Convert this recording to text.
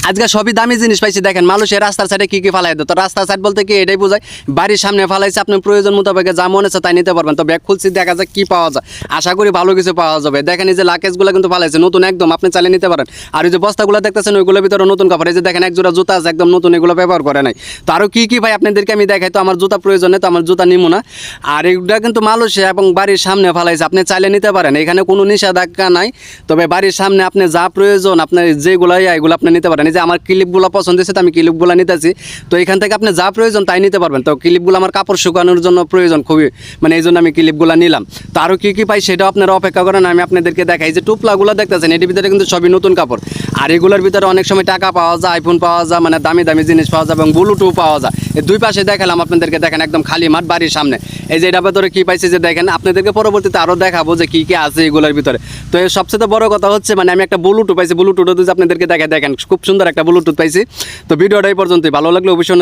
আজকে সবই দামি জিনিস পাইছি। দেখেন মানুষের রাস্তার সাইডে কি ফালাই দেয়, তো রাস্তার সাইড বলতে কি এটাই বোঝায় বাড়ির সামনে ফালাইছে, আপনার প্রয়োজন মোতাবেক যা মনে হচ্ছে তাই নিতে পারবেন। তো ব্যাগ খুলছি, দেখা যায় কি পাওয়া যায়, আশা করি ভালো কিছু পাওয়া যাবে। দেখেন এই যে লাকেজগুলো কিন্তু ফালাইছে নতুন একদম, আপনি চালিয়ে নিতে পারেন। আর এই যে বস্তাগুলো দেখতেছেন ওইগুলোর ভিতরে নতুন কাপড়, এই যে দেখেন এক জোড়া জুতা আছে একদম নতুন, এগুলো ব্যবহার করে নাই। তো আরও কি ভাই আপনাদেরকে আমি দেখাই। তো আমার জুতা প্রয়োজন নেই, তো আমার জুতা নিবো না। আর এগুলা কিন্তু মালয়েশিয়া এবং বাড়ির সামনে ফালাইছে, আপনি চাইলে নিতে পারেন, এখানে কোনো নিষেধাজ্ঞা নাই। তবে বাড়ির সামনে আপনি যা প্রয়োজন আপনার যেগুলো এগুলো আপনি নিতে পারেন। এই যে আমার ক্লিপগুলো পছন্দ হয়েছে, তো আমি ক্লিপগুলো নিতেছি। তো এখান থেকে আপনি যা প্রয়োজন তাই নিতে পারবেন। তো ক্লিপগুলো আমার কাপড় শুকানোর জন্য প্রয়োজন খুবই, মানে এই জন্য আমি ক্লিপগুলো নিলাম। তো আরও কি পাই সেটাও আপনারা অপেক্ষা করেন, আমি আপনাদেরকে দেখাই। যে টুপলাগুলো দেখতেছেন এটির ভিতরে কিন্তু সবই নতুন কাপড়। আর এগুলোর ভিতরে অনেক সময় টাকা পাওয়া যায়, আইফোন পাওয়া যায়, মানে দামি দামি জিনিস পাওয়া যায় এবং ব্লুটুথ পাওয়া যায়। এই দুই পাশে দেখালাম আপনাদেরকে, দেখেন একদম খালি মাঠ বাড়ির সামনে। এই যে এটা ভেতরে কি পাইছে যে দেখেন, আপনাদেরকে পরবর্তীতে আরও দেখাবো যে কি আছে এগুলোর ভিতরে। তো এর সবচেয়ে বড় কথা হচ্ছে মানে আমি একটা ব্লুটুথ পাইছি, ব্লুটুথও আপনাদেরকে দেখেন খুব সুন্দর একটা ব্লুটুথ পাইছি। তো ভিডিওটা এই পর্যন্তই, ভালো লাগলে অবশ্যই